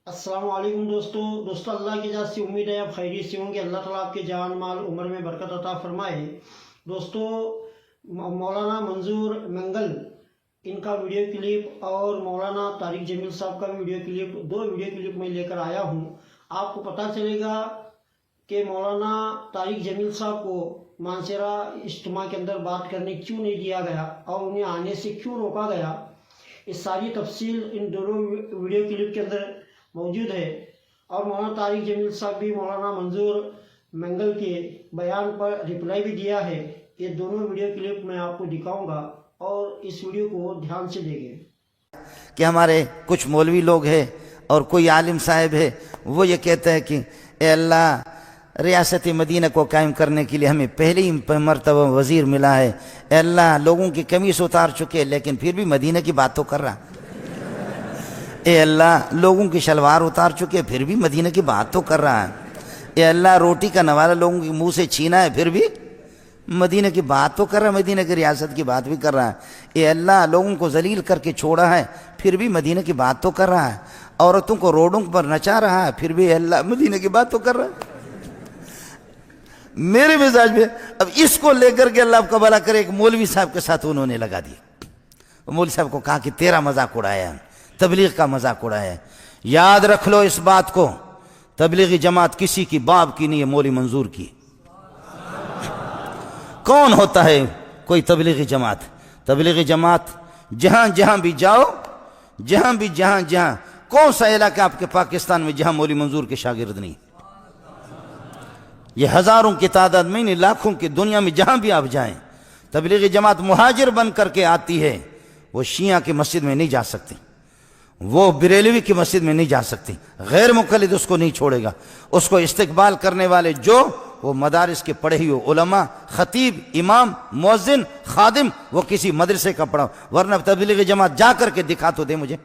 السلام علیکم دوستو اللہ کی ذات سے امید ہے آپ خیریت سے ہوں گے۔ اللہ تعالیٰ آپ کے جان مال عمر میں برکت عطا فرمائے۔ دوستو مولانا منظور منگل ان کا ویڈیو کلپ اور مولانا طارق جمیل صاحب کا ویڈیو کلپ، دو ویڈیو کلپ میں لے کر آیا ہوں۔ آپ کو پتہ چلے گا کہ مولانا طارق جمیل صاحب کو مانسہرہ اجتماع کے اندر بات کرنے کیوں نہیں دیا گیا اور انہیں آنے سے کیوں روکا گیا۔ اس ساری تفصیل ان دونوں ویڈیو کلپ کے اندر موجود ہے، اور مولانا طارق جمیل صاحب بھی مولانا منظور منگل کے بیان پر رپلائی بھی دیا ہے۔ یہ دونوں ویڈیو کلپ میں آپ کو دکھاؤں گا اور اس ویڈیو کو دھیان سے دیکھیں۔ کہ ہمارے کچھ مولوی لوگ ہیں اور کوئی عالم صاحب ہے، وہ یہ کہتے ہیں کہ اے اللہ، ریاست مدینہ کو قائم کرنے کے لیے ہمیں پہلی مرتبہ وزیر ملا ہے، اے اللہ لوگوں کی قمیص اتار چکے لیکن پھر بھی مدینہ کی بات تو کر رہا، اے اللہ لوگوں کی شلوار اتار چکے پھر بھی مدینہ کی بات تو کر رہا ہے، اے اللہ روٹی کا نوالہ لوگوں کے منہ سے چھینا ہے پھر بھی مدینہ کی بات تو کر رہا ہے، مدینہ کی ریاست کی بات بھی کر رہا ہے، اے اللہ لوگوں کو ذلیل کر کے چھوڑا ہے پھر بھی مدینہ کی بات تو کر رہا ہے، عورتوں کو روڈوں پر نچا رہا ہے پھر بھی اے اللہ مدینہ کی بات تو کر رہا ہے۔ میرے مزاج میں اب اس کو لے کر کے اللہ آپ کا بھلا کرے، ایک مولوی صاحب کے ساتھ انہوں نے لگا دیا، مولوی صاحب کو کہا کہ تیرا مذاق اڑایا ہے، تبلیغ کا مذاق اڑایا ہے۔ یاد رکھ لو اس بات کو، تبلیغی جماعت کسی کی باپ کی نہیں ہے، مولوی منظور کی۔ کون ہوتا ہے کوئی تبلیغی جماعت؟ تبلیغی جماعت جہاں جہاں بھی جاؤ، جہاں کون سا علاقہ آپ کے پاکستان میں جہاں مولوی منظور کے شاگرد نہیں؟ یہ ہزاروں کی تعداد میں نہیں، لاکھوں کی دنیا میں جہاں بھی آپ جائیں، تبلیغی جماعت مہاجر بن کر کے آتی ہے، وہ شیعہ کی مسجد میں نہیں جا سکتی، وہ بریلوی کی مسجد میں نہیں جا سکتی، غیر مقلد اس کو نہیں چھوڑے گا، اس کو استقبال کرنے والے جو وہ مدارس کے پڑھے ہوئے علماء، خطیب، امام، مؤذن، خادم، وہ کسی مدرسے کا پڑھا، ورنہ تبلیغی جماعت جا کر کے دکھا تو دے مجھے۔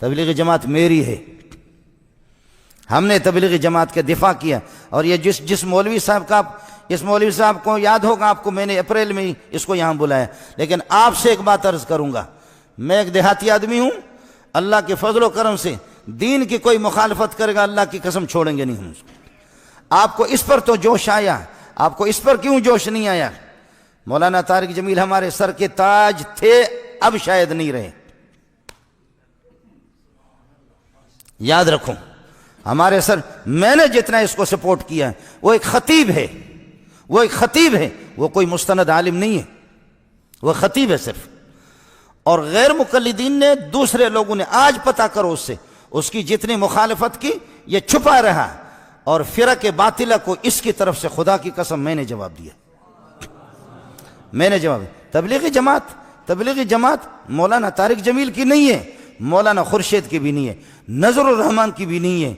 تبلیغی جماعت میری ہے، ہم نے تبلیغی جماعت کے دفاع کیا، اور یہ جس مولوی صاحب کا، اس مولوی صاحب کو یاد ہوگا آپ کو، میں نے اپریل میں اس کو یہاں بلایا، لیکن آپ سے ایک بات عرض کروں گا، میں ایک دیہاتی آدمی ہوں، اللہ کے فضل و کرم سے دین کی کوئی مخالفت کرے گا اللہ کی قسم چھوڑیں گے نہیں ہم اس کو۔ آپ کو اس پر تو جوش آیا، آپ کو اس پر کیوں جوش نہیں آیا؟ مولانا طارق جمیل ہمارے سر کے تاج تھے، اب شاید نہیں رہے، یاد رکھو ہمارے سر، میں نے جتنا اس کو سپورٹ کیا ہے، وہ ایک خطیب ہے، وہ کوئی مستند عالم نہیں ہے، وہ خطیب ہے صرف، اور غیر مقلدین نے، دوسرے لوگوں نے، آج پتہ کرو اس سے، اس کی جتنی مخالفت کی یہ چھپا رہا، اور فرق باطلہ کو اس کی طرف سے خدا کی قسم میں نے جواب دیا، تبلیغی جماعت مولانا طارق جمیل کی نہیں ہے، مولانا خورشید کی بھی نہیں ہے، نظر الرحمن کی بھی نہیں ہے،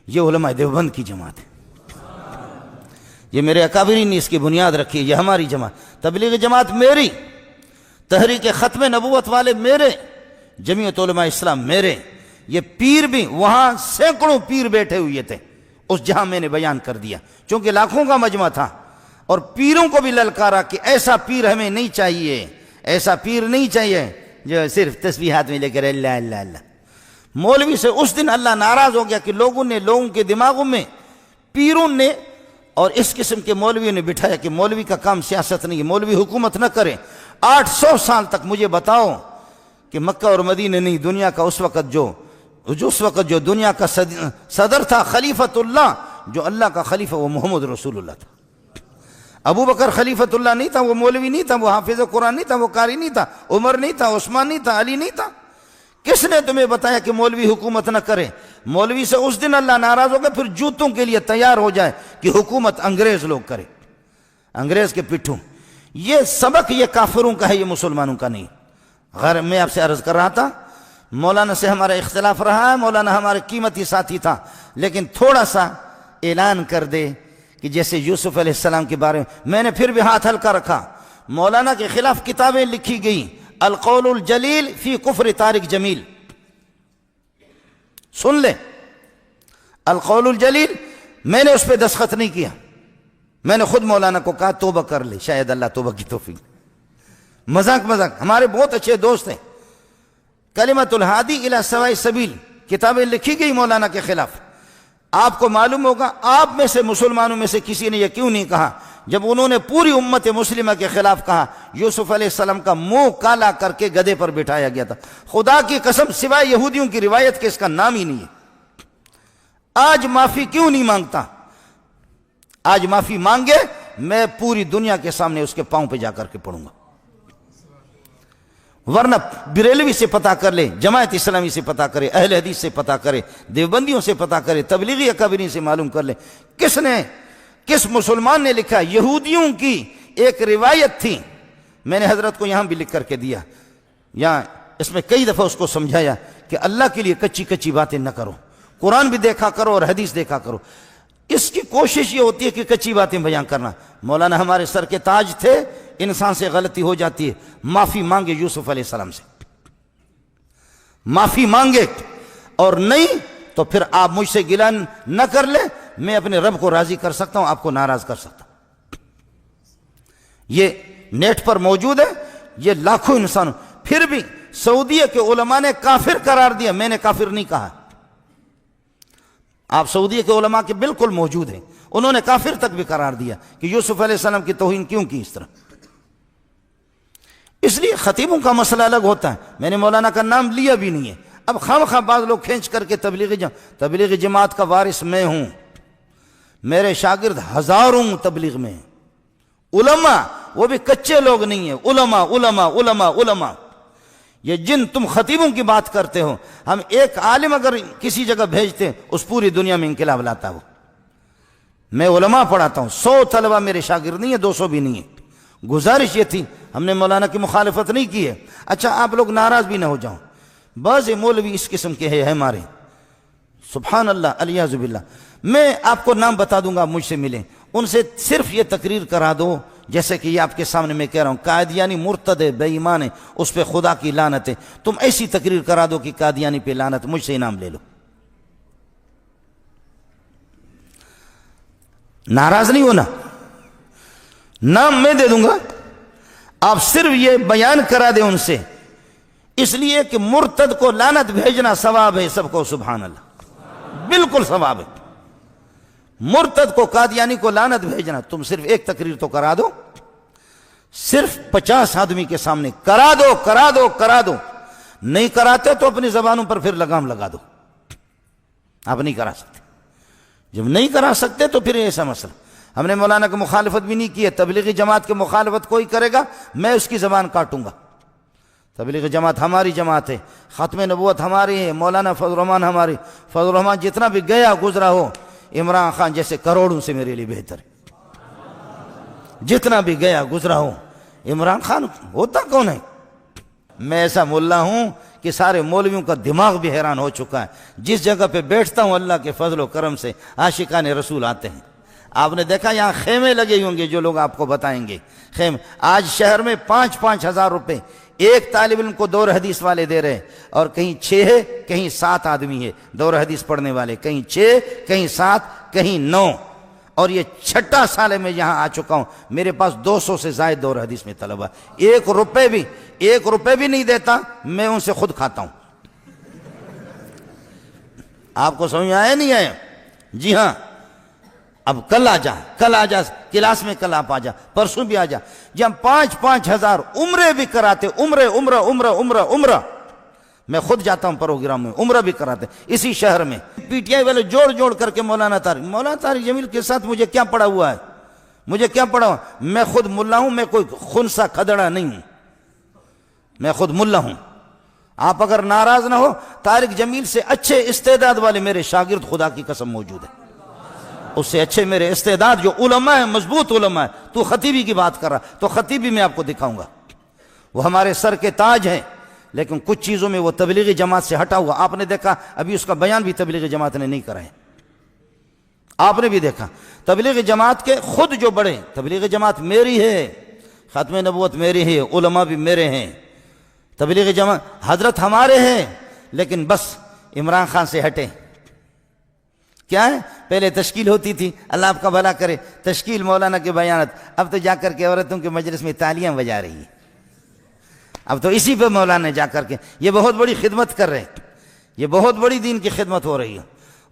یہ علماء دیوبند کی جماعت ہے، یہ میرے اکابرین نے اس کی بنیاد رکھی ہے، یہ ہماری جماعت، تبلیغی جماعت میری، تحریک ختم نبوت والے میرے، جمعیت علماء اسلام میرے، یہ پیر بھی، وہاں سینکڑوں پیر بیٹھے ہوئے تھے اس جہاں میں نے بیان کر دیا، چونکہ لاکھوں کا مجمع تھا، اور پیروں کو بھی للکارا کہ ایسا پیر ہمیں نہیں چاہیے، ایسا پیر نہیں چاہیے جو صرف تسبیحات میں لے کر اللہ اللہ اللہ۔ مولوی سے اس دن اللہ ناراض ہو گیا کہ لوگوں کے دماغوں میں پیروں نے اور اس قسم کے مولویوں نے بٹھایا کہ مولوی کا کام سیاست نہیں ہے، مولوی حکومت نہ کرے۔ 800 سال تک مجھے بتاؤ کہ مکہ اور مدینہ نہیں، دنیا کا اس وقت جو دنیا کا صدر تھا، خلیفۃ اللہ، جو اللہ کا خلیفہ، وہ محمد رسول اللہ تھا۔ ابو بکر خلیفۃ اللہ نہیں تھا، وہ مولوی نہیں تھا، وہ حافظ قرآن نہیں تھا، وہ قاری نہیں تھا، عمر نہیں تھا، عثمان نہیں تھا، علی نہیں تھا۔ کس نے تمہیں بتایا کہ مولوی حکومت نہ کرے؟ مولوی سے اس دن اللہ ناراض ہو گیا، پھر جوتوں کے لیے تیار ہو جائے کہ حکومت انگریز لوگ کرے، انگریز کے پٹھوں۔ یہ سبق یہ کافروں کا ہے، یہ مسلمانوں کا نہیں۔ غیر میں آپ سے عرض کر رہا تھا، مولانا سے ہمارا اختلاف رہا ہے، مولانا ہمارے قیمتی ساتھی تھا، لیکن تھوڑا سا اعلان کر دے کہ جیسے یوسف علیہ السلام کے بارے میں نے پھر بھی ہاتھ ہلکا رکھا، مولانا کے خلاف کتابیں لکھی گئی، القول الجلیل فی کفر طارق جمیل، سن لے، القول الجلیل، میں نے اس پہ دستخط نہیں کیا، میں نے خود مولانا کو کہا توبہ کر لے، شاید اللہ توبہ کی توفیق۔ مذاق ہمارے بہت اچھے دوست ہیں، کلمۃ الہادی الی سواء السبیل کتابیں لکھی گئی مولانا کے خلاف. آپ کو معلوم ہوگا آپ میں سے مسلمانوں میں سے کسی نے یہ کیوں نہیں کہا جب انہوں نے پوری امت مسلمہ کے خلاف کہا. یوسف علیہ السلام کا منہ کالا کر کے گدھے پر بٹھایا گیا تھا. خدا کی قسم سوائے یہودیوں کی روایت کے اس کا نام ہی نہیں ہے. آج معافی کیوں نہیں مانگتا؟ آج معافی مانگے میں پوری دنیا کے سامنے اس کے پاؤں پہ جا کر کے پڑوں گا. ورنہ بریلوی سے پتہ کر لے، جماعت اسلامی سے پتہ کرے، اہل حدیث سے پتہ کرے، دیوبندیوں سے پتہ کرے، تبلیغی اکابرین سے معلوم کر لے کس مسلمان نے لکھا. یہودیوں کی ایک روایت تھی، میں نے حضرت کو یہاں بھی لکھ کر کے دیا، یہاں اس میں کئی دفعہ اس کو سمجھایا کہ اللہ کے لیے کچی باتیں نہ کرو، قرآن بھی دیکھا کرو اور حدیث دیکھا کرو. اس کی کوشش یہ ہوتی ہے کہ کچی باتیں بیان کرنا. مولانا ہمارے سر کے تاج تھے، انسان سے غلطی ہو جاتی ہے، معافی مانگے یوسف علیہ السلام سے، معافی مانگے، اور نہیں تو پھر آپ مجھ سے گلہ نہ کر لیں، میں اپنے رب کو راضی کر سکتا ہوں، آپ کو ناراض کر سکتا ہوں. یہ نیٹ پر موجود ہے، یہ لاکھوں انسانوں. پھر بھی سعودیہ کے علماء نے کافر قرار دیا، میں نے کافر نہیں کہا. آپ سعودیہ کے علماء کے بالکل موجود ہیں، انہوں نے کافر تک بھی قرار دیا کہ یوسف علیہ السلام کی توہین کیوں کی اس طرح. اس لیے خطیبوں کا مسئلہ الگ ہوتا ہے. میں نے مولانا کا نام لیا بھی نہیں ہے. اب خواہ بعض لوگ کھینچ کر کے تبلیغی جماعت کا وارث میں ہوں، میرے شاگرد ہزاروں تبلیغ میں ہیں. علماء وہ بھی کچے لوگ نہیں ہیں، علماء علماء علماء علماء. یہ جن تم خطیبوں کی بات کرتے ہو، ہم ایک عالم اگر کسی جگہ بھیجتے ہیں اس پوری دنیا میں انقلاب لاتا ہو. میں علماء پڑھاتا ہوں، 100 طلبہ میرے شاگرد نہیں ہیں، 200 بھی نہیں ہیں. گزارش یہ تھی، ہم نے مولانا کی مخالفت نہیں کی ہے. اچھا آپ لوگ ناراض بھی نہ ہو جاؤ، بعض مولوی اس قسم کے ہیں ہمارے، سبحان اللہ الیاذ باللہ. میں آپ کو نام بتا دوں گا، مجھ سے ملیں، ان سے صرف یہ تقریر کرا دو جیسے کہ یہ آپ کے سامنے میں کہہ رہا ہوں، قادیانی مرتد ہے، بے ایمان ہے، اس پہ خدا کی لعنت ہے. تم ایسی تقریر کرا دو کہ قادیانی پہ لعنت، مجھ سے انعام لے لو. ناراض نہیں ہونا، نام میں دے دوں گا، آپ صرف یہ بیان کرا دیں ان سے. اس لیے کہ مرتد کو لعنت بھیجنا ثواب ہے سب کو، سبحان اللہ، بالکل ثواب ہے. مرتد کو قادیانی کو لعنت بھیجنا. تم صرف ایک تقریر تو کرا دو، صرف 50 آدمی کے سامنے کرا دو کرا دو کرا دو. نہیں کراتے تو اپنی زبانوں پر پھر لگام لگا دو. آپ نہیں کرا سکتے، جب نہیں کرا سکتے تو پھر ایسا مسئلہ. ہم نے مولانا کی مخالفت بھی نہیں کی ہے. تبلیغی جماعت کی مخالفت کوئی کرے گا میں اس کی زبان کاٹوں گا. تبلیغی جماعت ہماری جماعت ہے، ختم نبوت ہماری ہے، مولانا فضل الرحمان ہماری. فضل الرحمان جتنا بھی گیا گزرا ہو، عمران خان جیسے کروڑوں سے میرے لیے بہتر ہے. جتنا بھی گیا گزرا ہو، عمران خان ہوتا کون ہے؟ میں ایسا ملا ہوں کہ سارے مولویوں کا دماغ بھی حیران ہو چکا ہے. جس جگہ پہ بیٹھتا ہوں اللہ کے فضل و کرم سے عاشقان رسول آتے ہیں. آپ نے دیکھا یہاں خیمے لگے ہوں گے، جو لوگ آپ کو بتائیں گے خیمے. آج شہر میں 5-5 ہزار روپے ایک طالب علم کو دور حدیث والے دے رہے ہیں، اور کہیں 6 ہے کہیں 7 آدمی ہے دور حدیث پڑھنے والے، کہیں 6 کہیں 7 کہیں 9. اور یہ 6 سال میں یہاں آ چکا ہوں، میرے پاس 200 سے زائد دور حدیث میں طلبہ. 1 روپے بھی نہیں دیتا، میں ان سے خود کھاتا ہوں. آپ کو سمجھ آیا نہیں آیا؟ جی ہاں. اب کل آ جا کلاس میں، کل آپ آ جا، پرسوں بھی آ جا. جب 5-5 ہزار عمرے بھی کراتے، عمرہ میں خود جاتا ہوں پروگرام میں، عمرہ بھی کراتے اسی شہر میں. پی ٹی آئی والے جوڑ کر کے مولانا طارق جمیل کے ساتھ مجھے کیا پڑا ہوا ہے؟ میں خود ملا ہوں، میں کوئی خنسا کھدڑا نہیں ہوں، میں خود ملا ہوں. آپ اگر ناراض نہ ہو، طارق جمیل سے اچھے استعداد والے میرے شاگرد خدا کی قسم موجود ہیں. اس سے اچھے میرے استعداد جو علماء ہیں، مضبوط علماء ہیں. تو خطیبی کی بات کر رہا، تو خطیبی میں آپ کو دکھاؤں گا. وہ ہمارے سر کے تاج ہیں، لیکن کچھ چیزوں میں وہ تبلیغی جماعت سے ہٹا ہوا. آپ نے دیکھا ابھی اس کا بیان بھی تبلیغی جماعت نے نہیں کرا ہے. آپ نے بھی دیکھا تبلیغی جماعت کے خود جو بڑے، تبلیغی جماعت میری ہے، ختم نبوت میری ہے، علماء بھی میرے ہیں. تبلیغی جماعت حضرت ہمارے ہیں، لیکن بس عمران خان سے ہٹے. کیا ہے؟ پہلے تشکیل ہوتی تھی، اللہ آپ کا بھلا کرے، تشکیل مولانا کے بیانات. اب تو جا کر کے عورتوں کے مجلس میں تالیاں بجا رہی ہے. اب تو اسی پہ مولانا جا کر کے یہ بہت بڑی خدمت کر رہے ہیں. یہ بہت بڑی دین کی خدمت ہو رہی ہے.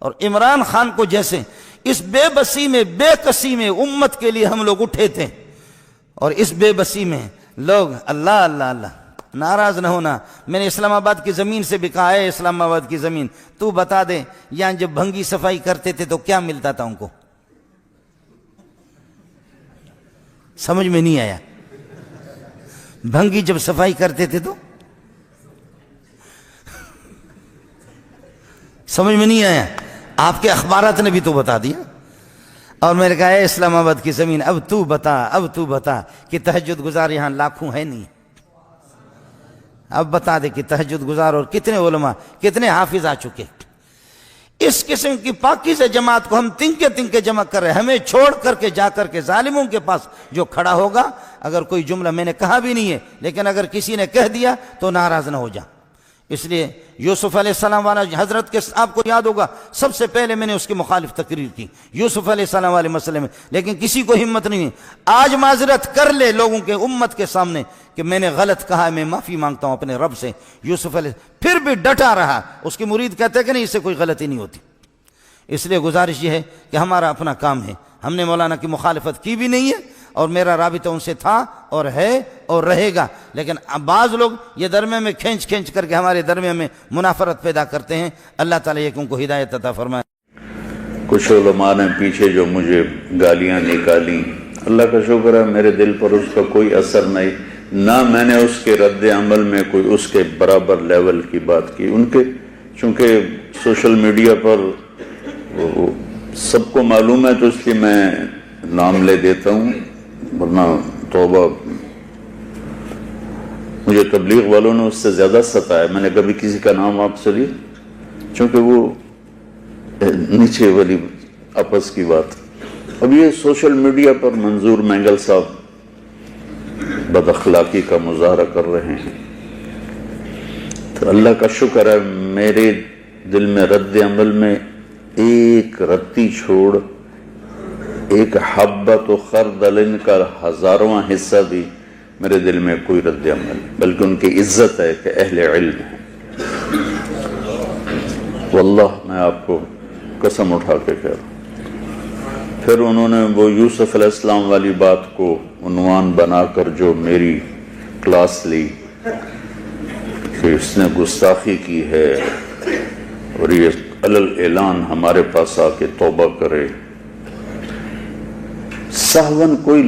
اور عمران خان کو جیسے اس بے بسی میں، بے کسی میں امت کے لیے ہم لوگ اٹھے تھے، اور اس بے بسی میں لوگ اللہ اللہ اللہ. ناراض نہ ہونا، میں نے اسلام آباد کی زمین سے بھی کہا ہے، اسلام آباد کی زمین تو بتا دے یہاں جب بھنگی صفائی کرتے تھے تو کیا ملتا تھا ان کو؟ سمجھ میں نہیں آیا. بھنگی جب صفائی کرتے تھے تو سمجھ میں نہیں آیا. آپ کے اخبارات نے بھی تو بتا دیا. اور میں نے کہا ہے اسلام آباد کی زمین اب تو بتا کہ تہجد گزار یہاں لاکھوں ہے نہیں. اب بتا دے کہ تہجد گزار اور کتنے علماء، کتنے حافظ آ چکے. اس قسم کی پاکیزہ جماعت کو ہم تنکے جمع کر رہے ہیں. ہمیں چھوڑ کر کے جا کر کے ظالموں کے پاس جو کھڑا ہوگا، اگر کوئی جملہ میں نے کہا بھی نہیں ہے لیکن اگر کسی نے کہہ دیا تو ناراض نہ ہو جا. اس لیے یوسف علیہ السلام والا حضرت کے آپ کو یاد ہوگا سب سے پہلے میں نے اس کی مخالف تقریر کی یوسف علیہ السلام والے مسئلے میں، لیکن کسی کو ہمت نہیں ہے. آج معذرت کر لے لوگوں کے، امت کے سامنے کہ میں نے غلط کہا ہے، میں معافی مانگتا ہوں اپنے رب سے. یوسف علیہ پھر بھی ڈٹا رہا. اس کی مرید کہتے ہیں کہ نہیں اس سے کوئی غلطی نہیں ہوتی. اس لیے گزارش یہ ہے کہ ہمارا اپنا کام ہے. ہم نے مولانا کی مخالفت کی بھی نہیں ہے اور میرا رابطہ ان سے تھا اور ہے اور رہے گا. لیکن بعض لوگ یہ درمیان میں کھینچ کر کے ہمارے درمیان میں منافرت پیدا کرتے ہیں. اللہ تعالیٰ یہ ان کو ہدایت عطا فرمائے. کچھ علماء نے پیچھے جو مجھے گالیاں نکالی، اللہ کا شکر ہے میرے دل پر اس کا کوئی اثر نہیں، نہ میں نے اس کے رد عمل میں کوئی اس کے برابر لیول کی بات کی. ان کے چونکہ سوشل میڈیا پر سب کو معلوم ہے تو اس لیے میں نام لے دیتا ہوں، ورنہ توبہ. مجھے تبلیغ والوں نے اس سے زیادہ ستایا. میں نے کبھی کسی کا نام آپ سے لیا چونکہ وہ نیچے والی آپس کی بات. اب یہ سوشل میڈیا پر منظور مینگل صاحب بد اخلاقی کا مظاہرہ کر رہے ہیں تو اللہ کا شکر ہے میرے دل میں رد عمل میں ایک رتی چھوڑ، ایک حبۃ و خردل کا 1000واں حصہ بھی میرے دل میں کوئی رد عمل، بلکہ ان کی عزت ہے کہ اہل علم ہے. واللہ میں آپ کو قسم اٹھا کے کہہ رہا ہوں. پھر انہوں نے وہ یوسف علیہ السلام والی بات کو عنوان بنا کر جو میری کلاس لی کہ اس نے گستاخی کی ہے اور یہ علل اعلان ہمارے پاس آ کے توبہ کرے. سہون کوئی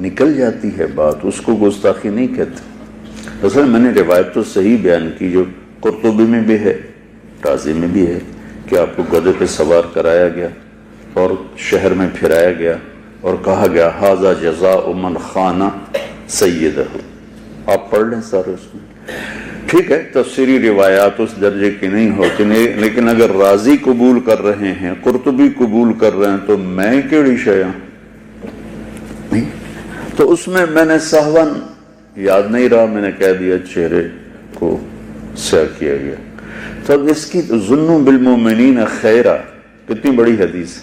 نکل جاتی ہے بات، اس کو گستاخی نہیں کہتے. اصل میں نے روایت تو صحیح بیان کی جو قرطبی میں بھی ہے، رازی میں بھی ہے کہ آپ کو گدھے پہ سوار کرایا گیا اور شہر میں پھرایا گیا اور کہا گیا ھذا جزاء من خان سیدہ. آپ پڑھ لیں سارے اس میں. ٹھیک ہے تفسیری روایات اس درجے کی نہیں ہوتی، لیکن اگر رازی قبول کر رہے ہیں، قرطبی قبول کر رہے ہیں تو میں کیڑی شیاں نہیں. تو اس میں نے سہون یاد نہیں رہا، میں نے کہہ دیا چہرے کو سیاہ کیا گیا. تب اس کی ظنوا بالمؤمنین خیرا کتنی بڑی حدیث.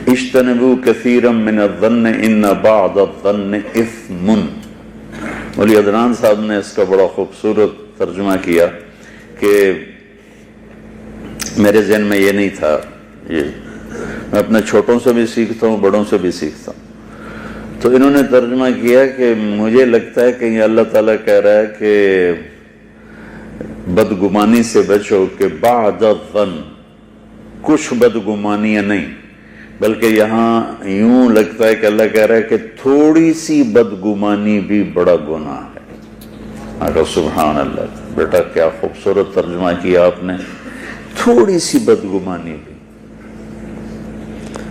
اجتنبوا کثیرا من الظن ان بعض الظن اثم. مولی عدنان صاحب نے اس کا بڑا خوبصورت ترجمہ کیا کہ میرے ذہن میں یہ نہیں تھا. یہ میں اپنے چھوٹوں سے بھی سیکھتا ہوں، بڑوں سے بھی سیکھتا ہوں. تو انہوں نے ترجمہ کیا کہ مجھے لگتا ہے کہ یہ اللہ تعالیٰ کہہ رہا ہے کہ بدگمانی سے بچو، کہ بعد الظن کچھ بدگمانیاں نہیں، بلکہ یہاں یوں لگتا ہے کہ اللہ کہہ رہا ہے کہ تھوڑی سی بدگمانی بھی بڑا گناہ ہے. اگر سبحان اللہ، بیٹا کیا خوبصورت ترجمہ کیا آپ نے. تھوڑی سی بدگمانی بھی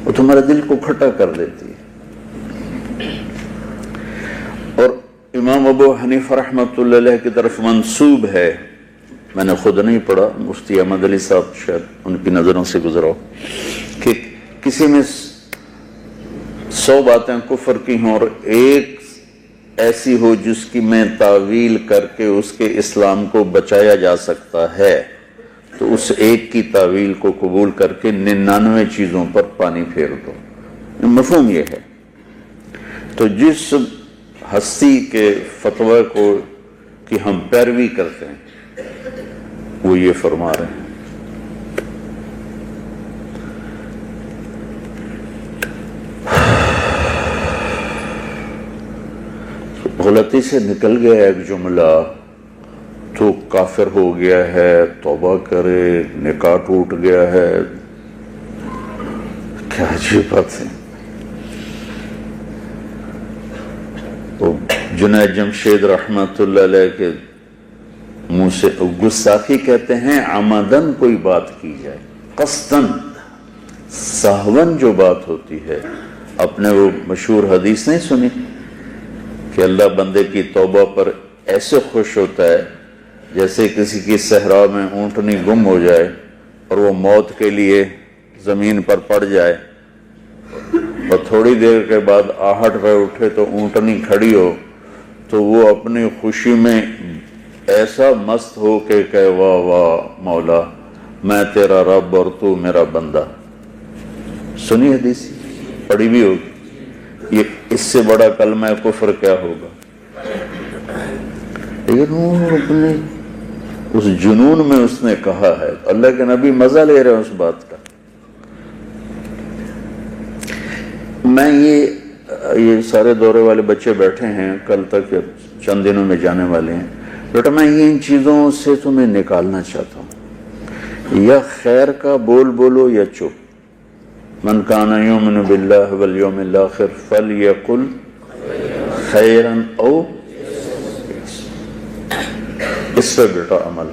وہ تمہارے دل کو کھٹا کر دیتی ہے. اور امام ابو حنیفہ رحمۃ اللہ علیہ کی طرف منسوب ہے، میں نے خود نہیں پڑھا، مفتی احمد علی صاحب شاید ان کی نظروں سے گزرا ہو، کہ کسی میں 100 باتیں کفر کی ہوں اور ایک ایسی ہو جس کی میں تعویل کر کے اس کے اسلام کو بچایا جا سکتا ہے، تو اس ایک کی تعویل کو قبول کر کے 99 چیزوں پر پانی پھیر دو. مفہوم یہ ہے. تو جس ہستی کے فتوی کو کہ ہم پیروی کرتے ہیں وہ یہ فرما رہے ہیں، غلطی سے نکل گیا ایک جملہ تو کافر ہو گیا ہے، توبہ کرے، نکاح ٹوٹ گیا ہے، کیا عجیب بات ہے۔ تو جنید جمشید رحمت اللہ علیہ کے منہ سے گستاخی کہتے ہیں عمدن کوئی بات کی جائے، قصدن سہون جو بات ہوتی ہے۔ اپنے وہ مشہور حدیث نہیں سنی کہ اللہ بندے کی توبہ پر ایسے خوش ہوتا ہے جیسے کسی کی صحرا میں اونٹنی گم ہو جائے اور وہ موت کے لیے زمین پر پڑ جائے اور تھوڑی دیر کے بعد آہٹ پہ اٹھے تو اونٹنی کھڑی ہو، تو وہ اپنی خوشی میں ایسا مست ہو کہ کہے واہ واہ مولا میں تیرا رب اور تو میرا بندہ۔ سنی حدیث، پڑھی بھی ہوگی، یہ اس سے بڑا کلمہ کفر کیا ہوگا؟ لیکن وہ اپنے اس جنون میں اس نے کہا ہے، اللہ کے نبی مزہ لے رہے ہیں اس بات کا۔ میں یہ سارے دورے والے بچے بیٹھے ہیں، کل تک چند دنوں میں جانے والے ہیں، بیٹا میں یہ ان چیزوں سے تمہیں نکالنا چاہتا ہوں، یا خیر کا بول بولو یا چپ۔ من کان یؤمن باللہ والیوم الآخر فلیقل خیرا او، اس پہ بیٹا عمل